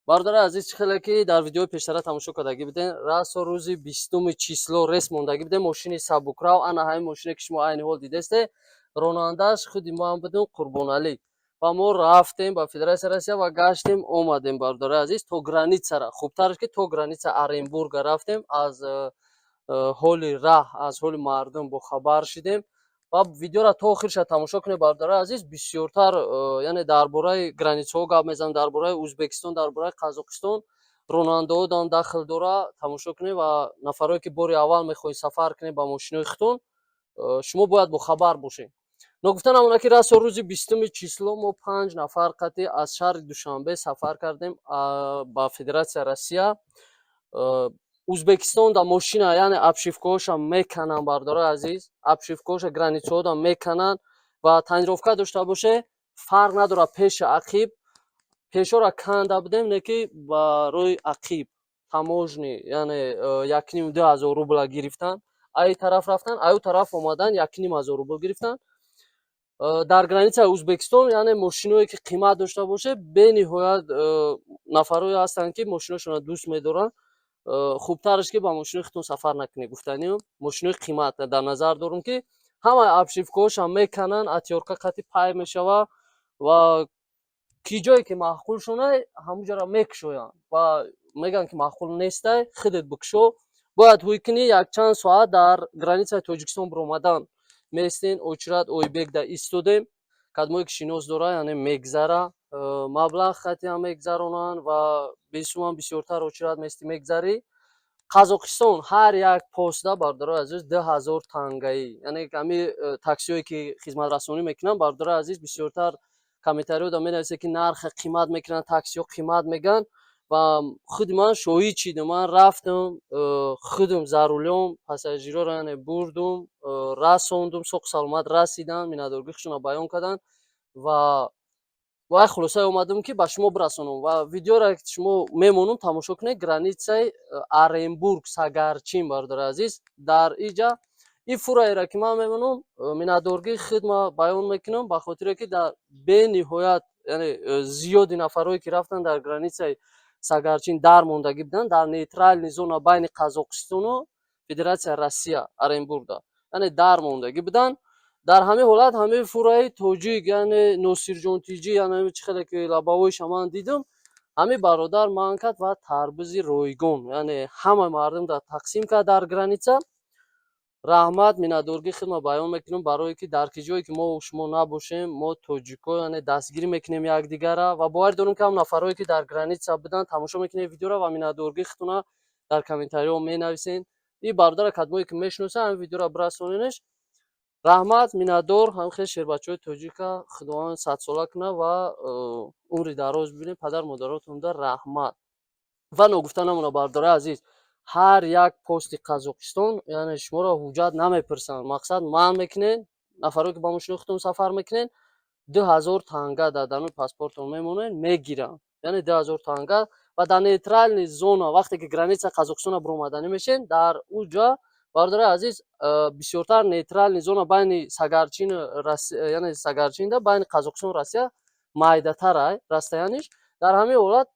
бардора азиз чихеле ки дар видеои пештара тамошо кардагӣ биден расо рӯзи 20 число рес мондагӣ биден мошини сабукрав ана ҳамин мошине ки шумо айни ҳол дидесте ронандааш худи мо ҳам будем Қурбоналӣ ва мо рафтем ба Федератсияи Россия ва гаштем омадем бардора азиз то границара хубтараш ки то граница Оренбурга рафтем аз ҳоли раҳ аз ҳоли мардум бохабар шидем ва видеора то охирша тамошо кунед бардора азиз бисёртар яъне дар бораи границаҳо гап мезанем дар бораи Узбекистон дар бораи Қазоқистон ронандаҳодан дахл дора тамошо кунед ва нафарое ки бори аввал мехоҳед сафар кунед ба мошинои худтон шумо бояд бохабар бошед. Ногуфта намона ки расо рӯзи 20 число мо 5 нафар қатъи аз шаҳри Душанбе сафар кардем ба Федератсияи Россия. Узбекистон да мошина яъне обшивкаҳоша мекананд бардора азиз обшивкаҳоша границаҳода мекананд ва танировка дошта боше фарқ надорад пеша ақиб пешора канда будем не ки ба рӯи ақиб таможни яъне 1,5-2,000 рубла гирифтан ай тараф рафтан аю тараф омадан 1,500 рубл гирифтан. Дар границаи Узбекистон яъне мошиное ки қимат дошта боше бениҳоят нафарое ҳастанд ки мошинашонро дӯст медоранд хубтараш ки ба мошинои худтон сафар накунед гуфтаниам мошинои қимат дар назар дорум ки ҳамаи обшивкаҳоша мекананд атёрка қатъи пай мешава ва ки ҷое ки маъқул шонай ҳамуҷора мекушоянд ва мегӯянд ки маъқул нестай худет бикушо бояд ҳуй кунӣ якчанд соат дар границаи Тоҷикистон биромадан местен очират ойбек да истодем кадмое ки шинос дора яъне мегзара маблағ қатъи ҳам мегзаронанд ва бесумам бисёртар очират мести мегзарӣ. Қазоқистон ҳар як поста бардора азиз 2000 тангаӣ яъне ҳами таксиҳое ки хизматрасонӣ мекунанд бардора азиз бисёртар комментариҳода менависед ки нархи қимат мекунанд таксиҳо қимат мегӯянд ва худи ман шоҳид шидам ман рафтам худам зарулём пассажироро яъне бурдум расондум соғ саломат расиданд миннатдоригии худшонро баён карданд ва ба як хулосае омадам ки ба шумо бирасонам ва видеоро шумо мемонам тамошо кунед границаи Оренбург Сагарчин бардора азиз дар инҷа ин фураеро ки ман мемонам миннатдоригии худро баён мекунам ба хотире ки дар бениҳоят яъне зиёди нафарое ки рафтанд дар границаи Сагарчин дармондагӣ буданд дар нейтральни зона байни Қазоқистону Федератсияи Россия Оренбургда яъне дармондагӣ буданд. дар ҳамин ҳолат ҳамин фураи тоҷик яъне Носирҷон Тиҷӣ яъне чихеле ки лабавоиша ман дидам ҳамин бародар манъ кард ва тарбузи ройгон яъне ҳама мардум дар тақсим кард дар граница. раҳмат миннатдоригии худро баён мекунам барое ки дар ки ҷое ки мо шумо набошем мо тоҷико яъне дастгирӣ мекунем якдигара ва боварӣ дорем ки ҳам нафарое ки дар граница буданд тамошо мекунед видеоро ва миннатдоригии худтонро дар комментариҳо менависед. ин бародара кадмое ки мешиносед ҳамин видеоро бирасонедш. раҳмат миннатдор ҳамихел шербачаҳои тоҷика худованд садсола кунад ва умри дароз бибинед падару модаротонда раҳмат. ва ногуфта намона бардора азиз ҳар як пости Қазоқистон яъне шуморо ҳуҷҷат намепурсанд мақсад манъ мекунед нафарое ки ба мошинои худтон сафар мекунед 2000 танга дар дарои паспортон мемонед мегиранд яъне 2000 танга ва дар нейтральни зона вақте ки границаи Қазоқистона биромаданӣ мешед дар уҷа бардора азиз бисёртар нейтральни зона байни Сагарчин яъне Сагарчинда байни Қазоқистон Россия майдатар растояниш. дар ҳамин ҳолат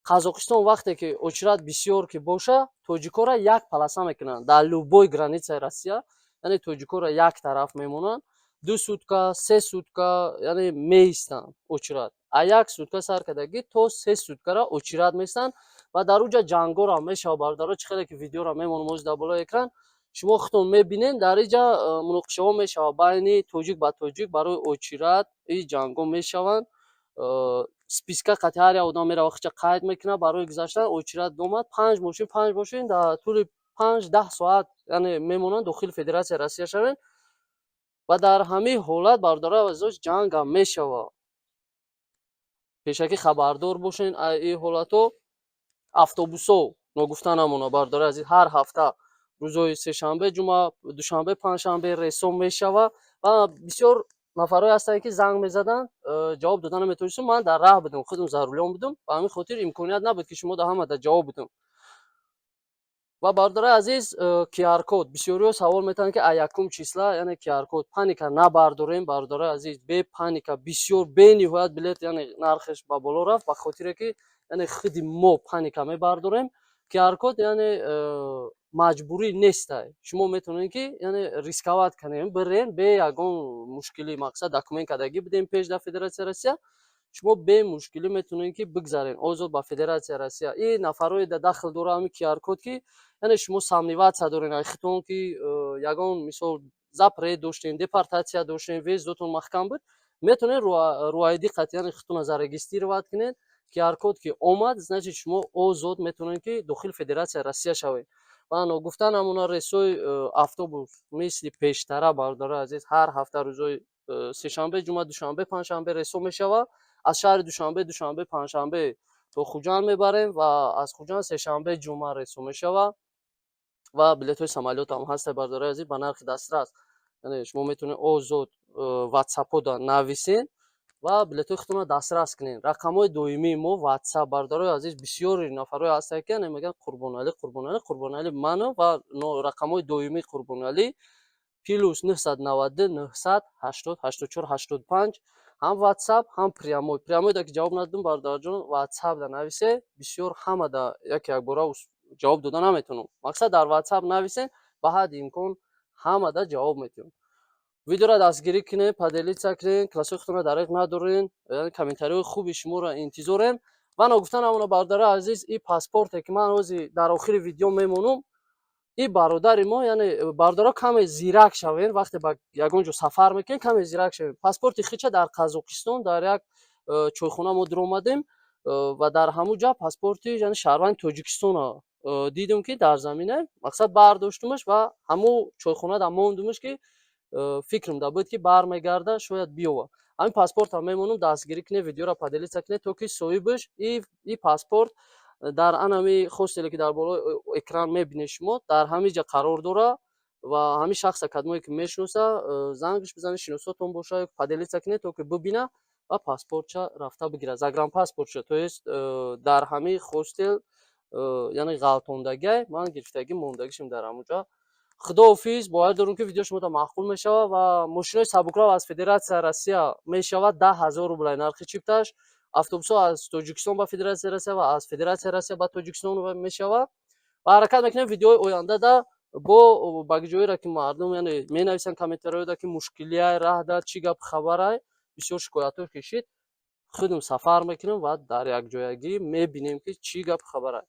Қазоқистон вақте ки очират бисёр ки боша тоҷикоро як полоса мекунанд дар любой границаи Россия яъне тоҷикоро як тараф мемонанд 2 сутка 3 сутка яъне меистанд очират а 1 сутка сар кардагӣ то 3 суткаро очират меистанд ва дар уҷа ҷангоро мешава бардора чихеле ки видеоро мемонам оз дар болои экран шумо худтон мебинед дар инҷа муноқишаҳо мешава байни тоҷик ба тоҷик барои очират ин ҷангҳо мешаванд списка қатъи ҳар як одам меравад худша қайд мекунад барои гузаштан очират омад 5 мошин дар тӯли 5-10 соат яъне мемонанд дохили Федератсияи Россия шаванд ва дар ҳамин ҳолат бардора азиз ҷангам мешава. пешакӣ хабардор бошед ин ҳолатҳо. автобусҳо ногуфта намона бардора азиз ҳар ҳафта рӯзҳои сешанбе ҷумъа душанбе панҷшанбе рейсҳо мешава ва бисёр нафарое ҳастанд ки занг мезаданд ҷавоб дода наметавонистам ман дар раҳ будам худам зарулён будам ба ҳамин хотир имконият набуд ки шумо дар ҳамада ҷавоб будам. ва бардора азиз QR код бисёриҳо савол метавонанд ки аз 1 числа яъне QR код паника набардорем бардора азиз бе паника бисёр бениҳоят билет яъне нархеш ба боло рафт ба хотире ки یعنی خودی ما پانیکا میبرداریم که هر کد یعنی مجبوری نیست. شما میتونید که یعنی ریسکوات کنیم برین به یگان مشکلی مقصد دکومنت کدگی بدیم پیش در فدراسیون روسیه، شما به مشکلی میتونید که بگذارین آزاد با فدراسیون روسیه. این نفرای داخل دوره همی QR کد که یعنی شما سامنیوات دارین اختون که یگان مثال زپره داشتین دیپارتاسیا داشتین ویز دوتون محکم بود میتونین رو ایدی قطعا اختون از رجیستر کنین QR کد که اومد значит شما آزاد میتونین که داخل فدراسیون روسیه شوید. و گفتن همونا رسوی اتوبوس مثل پیشتره برداره عزیز هر هفته روزای سه شنبه جمعه دوشنبه پنجشنبه رسو میشوه از شهر دوشنبه پنجشنبه تو خوجان میبریم و از خوجان سه شنبه جمعه رسو میشوه و بلیط های سمالیات هم هست برداره عزیز به نرخ دسترس. یعنی شما میتونید آزاد واتساپ دا نویسین و بلیط های خودتون دسترس کنین. رقم های دویمی ما واتساپ برداره عزیز بسیار نفرای هستن که میگن قربان علی منو و رقم های دویمی قربان علی +990 900 80 84 85 هم واتساپ هم پریاموی دا که جواب ندادم بردار جون واتساپ دا نویسه بسیار همه دا یک باره جواب دادن نمیتونم مقصد در واتساپ نویسین به حد امکان همه دا جواب میتونم. ویدیو را دستگیری کنین پادلیت کنین کلاسای خودتون دریغ ندارین یعنی کامنتاری خوبی شما را انتظارم. و گفتن همون برادر عزیز این پاسپورت که من روزی در آخر ویدیو میمونم این برادر ما یعنی برادرها کم زیرک شوین وقتی با یگان جو سفر میکنین کم زیرک شوین. پاسپورت خیچه در قزاقستان در یک چویخونه ما در اومدیم و در همون جا پاسپورت یعنی شهروند تاجیکستان دیدم که در زمینه مقصد برداشتمش و همون چویخونه در موندمش که فکرم دا بود که برمیگرده شاید بیوه. همین پاسپورت هم میمونم دستگیری کنه ویدیو را پادلیت کنه تا که صاحبش این پاسپورت در انمی خوستلی که در بالا اکران میبینید شما در همین جا قرار داره و همین شخص کدومی که میشناسه زنگش بزنید شناساتون باشه پادلیت کنه تا که ببینه و پاسپورت چه رفته بگیره زاگران پاسپورت چه تو است در همین خوستل یعنی غلطوندگی من گرفتگی موندگیشم در همونجا. خداحافظ. باید دارم که ویدیو شما تا معقول میشه و ماشین سبکرو از فدراسیون روسیه میشود 10,000 روبل نرخ چیپتش. اتوبوس از تاجیکستان به فدراسیون روسیه و از فدراسیون روسیه به تاجیکستان میشود و حرکت میکنه. ویدیو آینده دا با باگجویی را که مردم یعنی می نویسن کامنتاری دا که مشکلی راه دا چی گپ خبره بسیار شکایت کشید خودم سفر میکنیم و در یک جایگی میبینیم که چی گپ خبره.